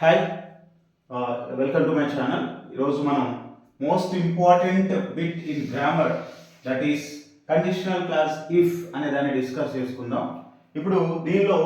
Hi welcome to my channel. ఈరోజు మనం most important bit in grammar, that is conditional clause if అనే దాన్ని discuss చేసుకుందాం. ఇప్పుడు దీనిలో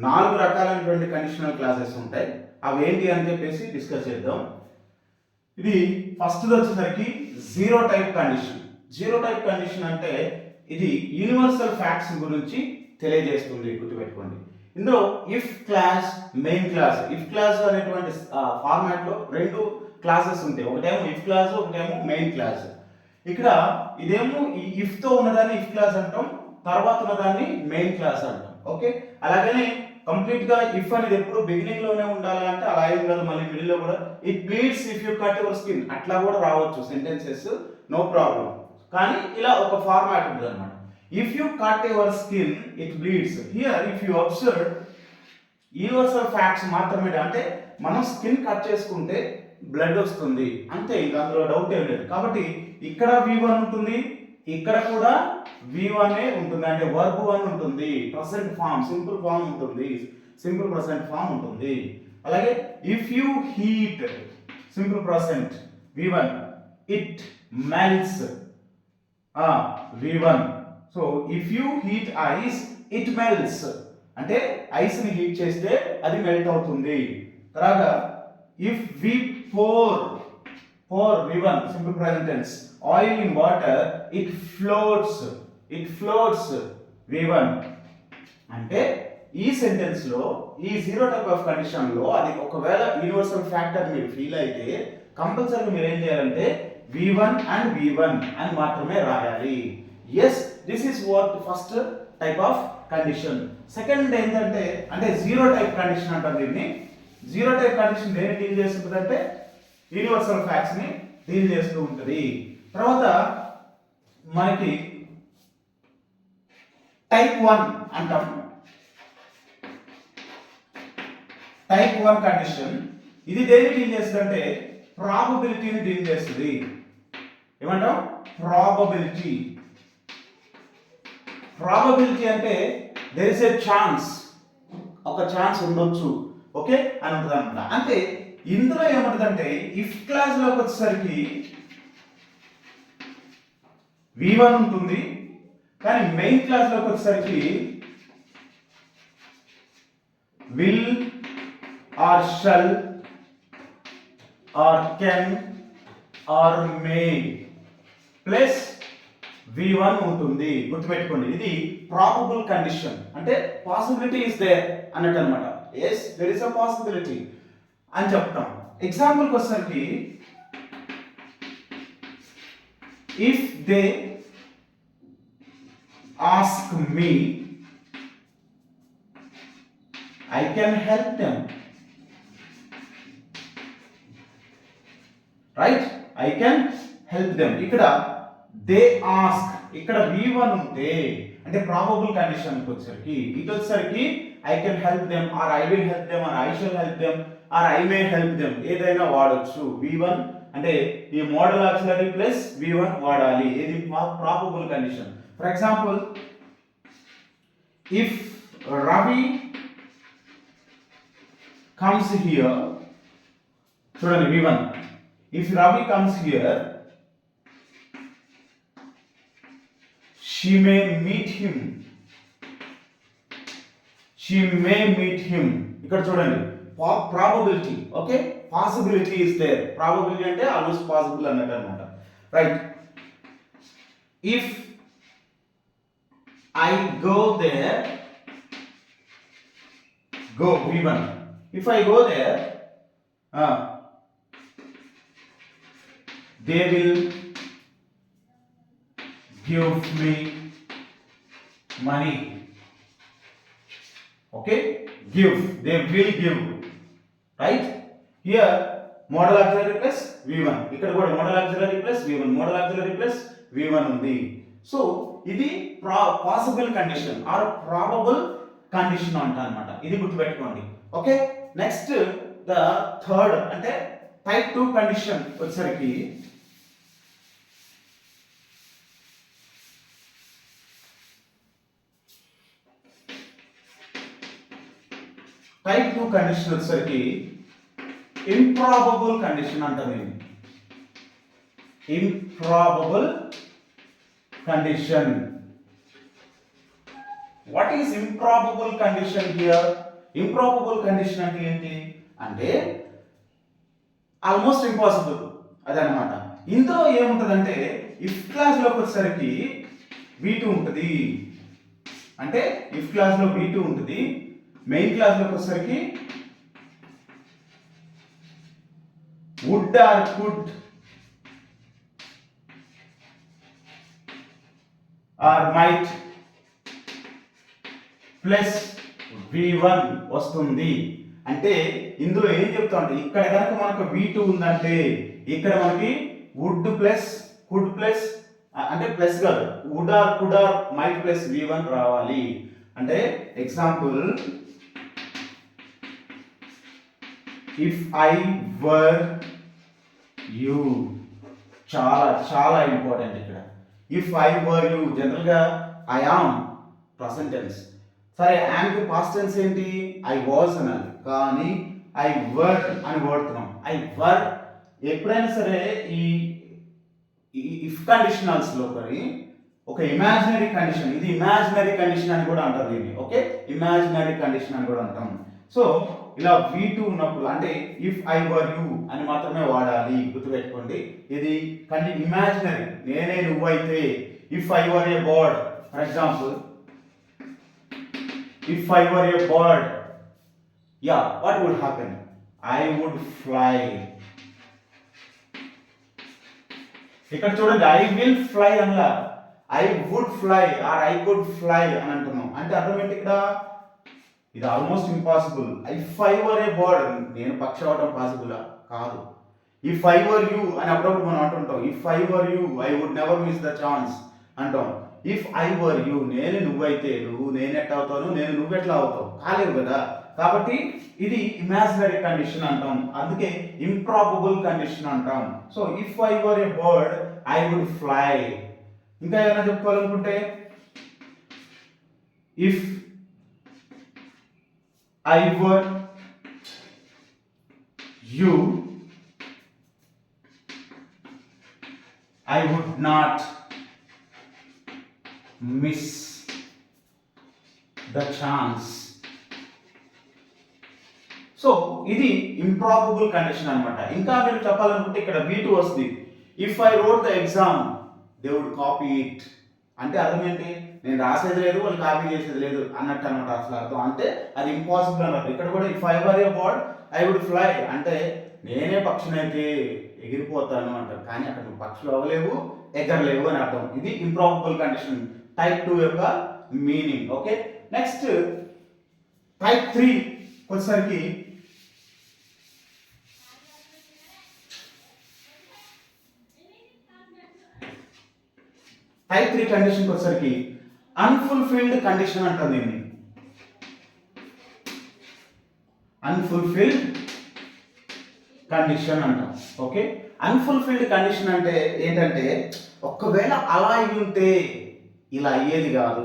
4 రకాలైనటువంటి కండిషనల్ క్లాసెస్ ఉంటాయి. అవి ఏంటి అని చెప్పేసి డిస్కస్ చేద్దాం. ఇది ఫస్ట్ వచ్చేసరికి zero type condition. Zero type condition అంటే ఇది యూనివర్సల్ ఫ్యాక్ట్స్ గురించి తెలియజేస్తుంది, గుర్తుపెట్టుకోండి. ఇందులో if clause, main class. If clause అనేటువంటి ఫార్మాట్ లో 2 క్లాసెస్ ఉంటాయి. ఒకటేమో ఇఫ్ క్లాస్, ఒకటేమో మెయిన్ క్లాస్. ఇక్కడ ఇదేమో ఈ ఇఫ్ తో ఉన్నదాన్ని ఇఫ్ క్లాస్ అంటాం, తర్వాత ఉన్నదాన్ని మెయిన్ క్లాస్ అంటాం. ఓకే, అలాగని కంప్లీట్ గా ఇఫ్ అనేది ఎప్పుడు బిగినింగ్ లోనే ఉండాలి అంటే అలా ఏం కాదు. మళ్ళీ మిడిల్ లో కూడా it bleeds if you cut your skin అట్లా కూడా రావచ్చు సెంటెన్సెస్, నో ప్రాబ్లం. కానీ ఇలా ఒక ఫార్మాట్ ఉంటుంది అనమాట. If you cut your skin, it bleeds. Here, if you observe, universal facts మాత్రమే. అంటే మనం స్కిన్ కట్ చేసుకుంటే బ్లడ్ వస్తుంది అంతే, ఇంకా అందులో డౌట్ ఏం లేదు. కాబట్టి ఇక్కడ V1 ఉంటుంది, ఇక్కడ కూడా V1 ఉంటుంది. అంటే వర్బ్ 1 ఉంటుంది, ప్రెసెంట్ ఫామ్, సింపుల్ ఫామ్ ఉంటుంది, సింపుల్ ప్రెసెంట్ ఫామ్ ఉంటుంది. అలాగే if you heat, simple present V1, it melts V1. So if you heat ice, it melts. అంటే ఐస్ ని హీట్ చేస్తే అది మెల్ట్ అవుతుంది. తర్వాత if we pour V1, simple present tense, oil in water, it floats V1. అంటే ఈ sentence లో, ఈ జీరో టైప్ ఆఫ్ కండిషన్ లో అది ఒకవేళ యూనివర్సల్ ఫ్యాక్టర్ మీరు ఫీల్ అయితే కంపల్సరీ మీరు ఏం చేయాలంటే V1 and V1 అని మాత్రమే రాయాలి. Yes, this is what first type of condition. Second ఏంటంటే అంటే జీరో టైప్ కండిషన్ అంటారు దీన్ని. జీరో టైప్ కండిషన్ దేన్ని డీల్ చేస్తుంటుంది అంటే యూనివర్సల్ ఫ్యాక్ట్స్ ని డీల్ చేస్తూ ఉంటుంది. తర్వాత మనకి టైప్ 1 అంటాం. టైప్ 1 కండిషన్ ఇది దేన్ని డీల్ చేస్తుందంటే ప్రాబబిలిటీని డీల్ చేస్తుంది. ఏమంటాం? ప్రాబబిలిటీ. ప్రాబబిలిటీ అంటే దేర్ ఇస్ ఏ ఛాన్స్, ఒక ఛాన్స్ ఉండొచ్చు, ఓకే అని ఉంటుంది అనమాట. అంటే ఇందులో ఏమంటుందంటే ఇఫ్ క్లాస్ లోకి వచ్చేసరికి V1 ఉంటుంది, కానీ మెయిన్ క్లాస్ లోకి వచ్చేసరికి will or shall or can or may plus V1 ఉంటుంది. గుర్తుపెట్టుకోండి, ఇది ప్రాబబుల్ కండిషన్. అంటే పాసిబిలిటీ ఇస్ దేర్ అన్నట్టు అనమాట. Yes, there is a possibility అని చెప్తాం. ఎగ్జాంపుల్ కి వచ్చేసరికి if they ask me, I can help them. Right, I can help them. ఇక్కడ దే ఆస్క్, ఇక్కడ V1 ఉంటే అంటే ప్రాబబుల్ కండిషన్ వచ్చేసరికి ఇటు వచ్చేసరికి I can help them, or I will help them, or I shall help them, or I may help them, ఏదైనా వాడొచ్చు. V1 అంటే ఈ మోడల్ ఆక్సిలరీ ప్లస్ V1 వాడాలి. ఇది probable condition. For example, if Ravi comes here, చూడండి V1, if Ravi comes here, she may meet him. she may meet him. ఇక్కడ చూడండి probability, okay, possibility is there. Probability అంటే ఆల్మోస్ట్ పాసిబుల్ అన్నట్టు అనమాట. Right, if I go there, go V1, if I go there, they will give me money. Okay, give, they will give. Right, here modal auxiliary plus V1, ఇక్కడ కూడా modal auxiliary plus V1, modal auxiliary plus V1 ఉంది. So ఇది possible condition or probable condition అంట అన్నమాట. ఇది గుర్తుపెట్టుకోండి. Okay, next the third అంటే type 2 condition వచ్చేసరికి టైప్ 2 కండిషన్ వచ్చేసరికి ఇంప్రాబబుల్ కండిషన్ అంటారు దీన్ని. Improbable condition. What is improbable condition here? Improbable condition అంటే ఏంటి అంటే ఆల్మోస్ట్ ఇంపాసిబుల్ అదనమాట. ఇందులో ఏముంటుందంటే ఇఫ్ క్లాస్లోకి వచ్చేసరికి V2 ఉంటుంది. అంటే ఇఫ్ క్లాస్లో V2 ఉంటుంది, మెయిన్ క్లాస్లోకి వచ్చేసరికి would or could or might plus V1 వస్తుంది. అంటే ఇందులో ఏం చెప్తా అంటే ఇక్కడ కనుక మనకు V2 ఉందంటే ఇక్కడ మనకి వుడ్ ప్లస్ కుడ్ ప్లస్ అంటే ప్లస్ కాదు, would or could or might plus V1 రావాలి. అంటే example, if I were you, చాలా చాలా ఇంపార్టెంట్ ఇక్కడ. ఇఫ్ ఐ వర్ యూ జనరల్గా ఐ ఆమ్ ప్రెసెంట్ టెన్స్. సరే యామ్కి పాస్ట్ టెన్స్ ఏంటి? ఐ వాజ్ అనాలి, కానీ ఐ వర్ అని వాడుతున్నాం. ఐ వర్ ఎప్పుడైనా సరే ఈ ఇఫ్ కండిషనల్స్లో ఒక ఇమాజినరీ కండిషన్, ఇది ఇమాజినరీ కండిషన్ అని కూడా అంటారు దీన్ని. ఓకే, ఇమాజినరీ కండిషన్ అని కూడా అంటాం. సో ఇలా V2 ఉన్నప్పుడు అంటే ఇఫ్ ఐ వర్ యూ అని మాత్రమే వాడాలి, గుర్తుపెట్టుకోండి. ఇది ఇమాజినరీ, నేనే నువ్వైతే. If I were a bird, for example, if I were a bird, yeah, what would happen? I would fly. ఇక్కడ చూడండి, I will fly అనలా, I would fly or I could fly అని అంటున్నాం. అంటే అర్థం ఏంటి ఇక్కడ? ఇది almost impossible. If I were a bird, నేను పక్షి అవడం పాసిబుల్ కాదు. ఇఫ్ ఐ వర్ యూ అని అప్పుడప్పుడు మనం అంటుంటాం. If I were you I would never miss the chance అంటాం. ఇఫ్ ఐ వర్ యూ, నేను నువ్వైతే, నువ్వు నేను ఎట్లా అవుతాను, నేను నువ్వు ఎట్లా అవుతావు, కాలేవు కదా. కాబట్టి ఇది ఇమాజినరీ కండిషన్ అంటాం, అందుకే ఇంప్రాబబుల్ కండిషన్ అంటాం. So if I were a bird I would fly. ఇంకా ఏమైనా చెప్పుకోవాలనుకుంటే, if I were you I would not miss the chance. So ఇది ఇంప్రాబబుల్ కండిషన్ అన్నమాట. ఇంకా మీరు చెప్పాలనుకుంటే ఇక్కడ V2 వస్తుంది. If I wrote the exam they would copy it. అంటే అర్థం ఏంటి? నేను రాసేది లేదు, వాళ్ళు కాపీ చేసేది లేదు అన్నట్టు అనమాట అసలు అర్థం. అంటే అది ఇంపాసిబుల్ అన్నట్టు. ఇక్కడ కూడా if I were a bird I would fly అంటే నేనే పక్షినైతే ఎగిరిపోతాను అంటారు, కానీ అక్కడ నువ్వు పక్షులు అవ్వలేవు, ఎగరలేవు అని అర్థం. ఇది ఇంప్రాబబుల్ కండిషన్ టైప్ 2 యొక్క మీనింగ్. ఓకే, నెక్స్ట్ టైప్ 3 వచ్చేసరికి టైప్ 3 కండిషన్ వచ్చేసరికి అన్ఫుల్ఫిల్డ్ కండిషన్ అంటారు దీన్ని. అన్ఫుల్ఫిల్డ్ కండిషన్ అంటాం. ఓకే, అన్ఫుల్ఫిల్డ్ కండిషన్ అంటే ఏంటంటే ఒకవేళ అలా అయి ఉంటే ఇలా అయ్యేది కాదు,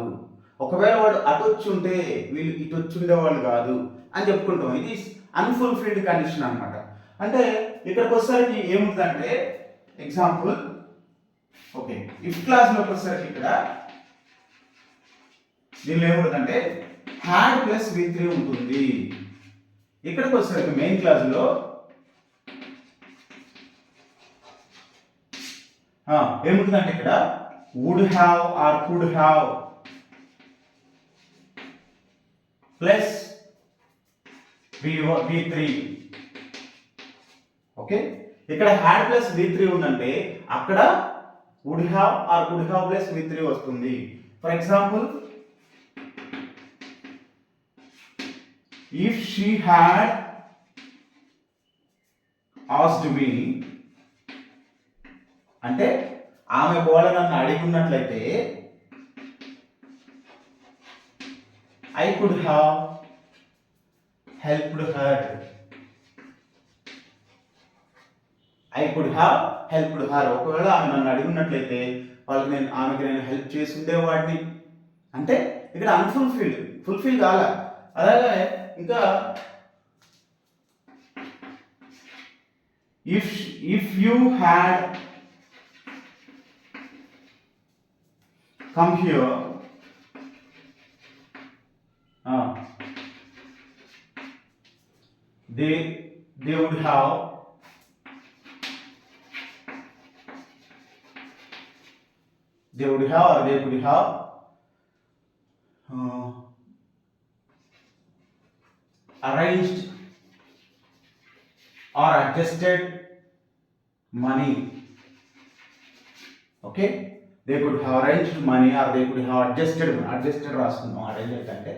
ఒకవేళ వాడు అటు వచ్చి ఉంటే వీళ్ళు ఇటు వచ్చి ఉండేవాళ్ళు కాదు అని చెప్పుకుంటాం. ఇది అన్ఫుల్ఫిల్డ్ కండిషన్ అన్నమాట. అంటే ఇక్కడికి వచ్చేసరికి ఏముంటుందంటే ఎగ్జాంపుల్, ఓకే, ఇఫ్ క్లాస్లోకి వచ్చేసరికి ఇక్కడ దీనిలో ఏముంటుందంటే హ్యాడ్ ప్లస్ V3 ఉంటుంది. ఇక్కడికి వచ్చేసరికి మెయిన్ క్లాస్లో ఏముంటుందంటే ఇక్కడ would have or could have plus V3. Okay, ఇక్కడ had plus V3 ఉందంటే అక్కడ would have or could have plus V3 వస్తుంది. For example, if she had asked me అంటే ఆమె కూడా నన్ను అడిగి ఉన్నట్లయితే I could have helped her. I could have helped her. ఒకవేళ ఆమె నన్ను అడిగి ఉన్నట్లయితే ఆమెకి నేను హెల్ప్ చేసి ఉండేవాడిని. అంటే ఇక్కడ ఫుల్ఫిల్ కాల. అలాగే ఇంకా if you had come here, they would have or they could have arranged or adjusted money. Okay, they could have arranged money or they could have adjusted రాసుకుందాం. arranged అంటే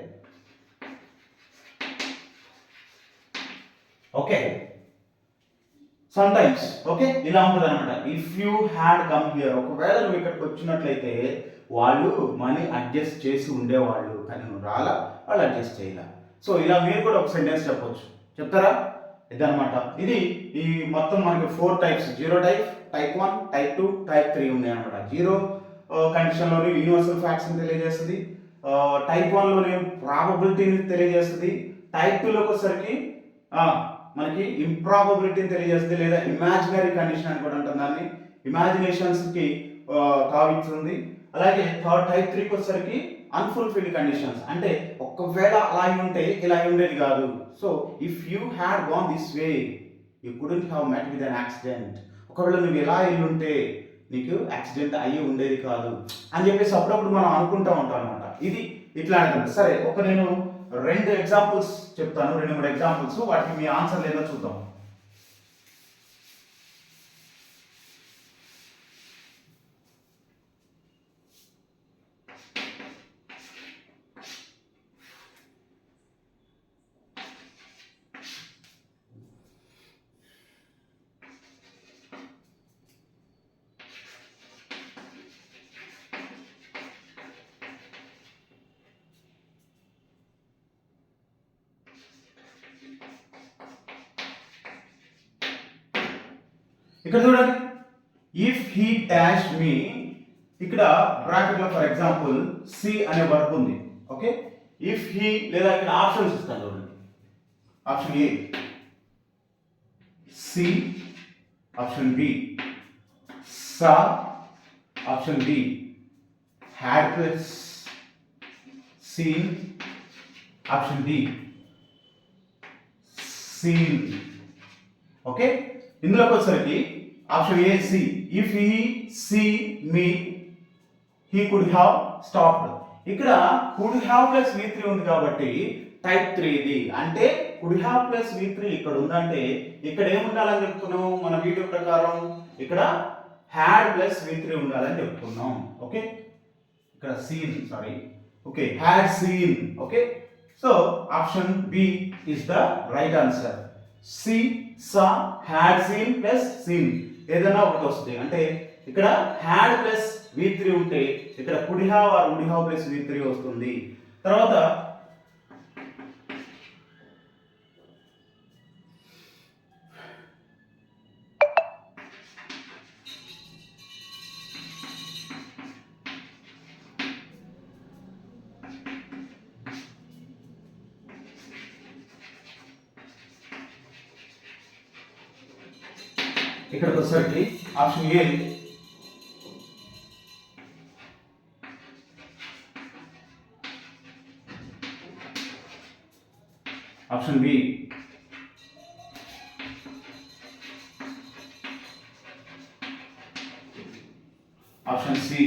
ఓకే సమ్టైమ్స్ ఓకే ఇలా ఉంటుంది అనమాట. If you had come here, ఒకవేళ నువ్వు ఇక్కడికి వచ్చినట్లయితే వాళ్ళు money adjust చేసి ఉండేవాళ్ళు, కానీ నువ్వు రాలా, వాళ్ళు అడ్జస్ట్ చేయాల. సో ఇలా మీరు కూడా ఒక సెంటెన్స్ చెప్పొచ్చు. చెప్తారా? ఇదనమాట. ఇది ఈ మొత్తం మనకి 4 types, zero type, type 1, type 2, type 3 ఉన్నాయి అనమాట. జీరో కండిషన్లోని యూనివర్సల్ ఫ్యాక్ట్స్ని తెలియజేస్తుంది, టైప్ 1లోనే ప్రాబబిలిటీని తెలియజేస్తుంది, టైప్ 2లోకి వచ్చేసరికి మనకి ఇంప్రాబబిలిటీని తెలియజేస్తుంది, లేదా ఇమాజినరీ కండిషన్ అని కూడా ఉంటుంది, దాన్ని ఇమాజినేషన్స్కి కావిస్తుంది. అలాగే థర్డ్ టైప్ 3కి వచ్చేసరికి అన్ఫుల్ఫిల్డ్ కండిషన్స్, అంటే ఒకవేళ అలా ఉంటే ఇలా ఉండేది కాదు. So if you had gone this way you couldn't have met with an accident, ఒకవేళ నువ్వు ఎలా ఉంటే నీకు యాక్సిడెంట్ అయ్యి ఉండేది కాదు అని చెప్పేసి అప్పుడప్పుడు మనం అనుకుంటూ ఉంటాం అనమాట. ఇది ఇట్లా అంటుంది. సరే, నేను 2 ఎగ్జాంపుల్స్ చెప్తాను, 2-3 ఎగ్జాంపుల్స్, వాటికి మీ ఆన్సర్ లేదో చూద్దాం. ఇక్కడ చూడండి, ఇఫ్ హీ డాష్ మీ, ఇక్కడ బ్రాకెట్ లో ఫర్ ఎగ్జాంపుల్ సి అనే వర్బ్ ఉంది. ఓకే, ఇఫ్ హీ, లేదా ఇక్కడ ఆప్షన్స్ ఇస్తాను చూడండి. Option A see, option B saw, option D had plus seen, option D seen. Okay, ఇందులోకి వచ్చేసరికి option A see, if he see me he could have stopped. ఇక్కడ could have plus V3 ఉంది కాబట్టి type 3 ఇది, అంటే could have plus V3 ఇక్కడ ఉందంటే ఇక్కడ ఏముండాలని చెప్పుకున్నాం మన వీడియో ప్రకారం, ఇక్కడ హ్యాడ్ ప్లస్ V3 ఉండాలని చెప్పుకున్నాం. ఓకే, ఇక్కడ seen, sorry, okay, had seen. Okay, so option B is the right answer. See, saw, had seen plus seen ఏదైనా ఒకటి వస్తుంది. అంటే ఇక్కడ హ్యాడ్ ప్లస్ V3 ఉంటే ఇక్కడ could have or would have plus V3 వస్తుంది. తర్వాత ఇక్కడికి వచ్చేసరికి option A option B option C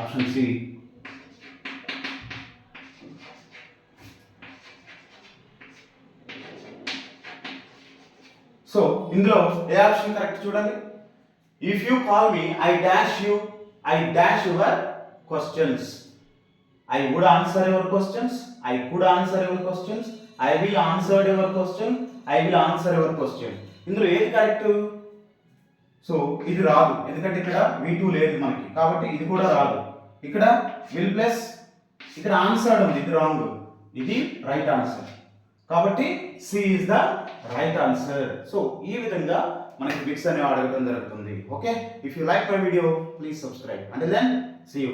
option C so ఇందులో ఏ ఆప్షన్ కరెక్ట్ చూడండి. If you call me I dash your questions, I would answer your questions, I could answer your questions, I will answer your question, I will answer your question. ఇందులో ఏది correct? So ఇది రాదు, ఎందుకంటే ఇక్కడ V2 లేదు మనకి, కాబట్టి ఇది కూడా రాదు. ఇక్కడ విల్ ప్లస్ ఇక్కడ ఆన్సర్ ఉంది, ఇది రాంగ్, ఇది రైట్ ఆన్సర్. కాబట్టి C is the right answer. So ఈ విధంగా మనకి బిట్స్ అనేవి అడగడం జరుగుతుంది. Okay, if you like my video please subscribe. Until then see you.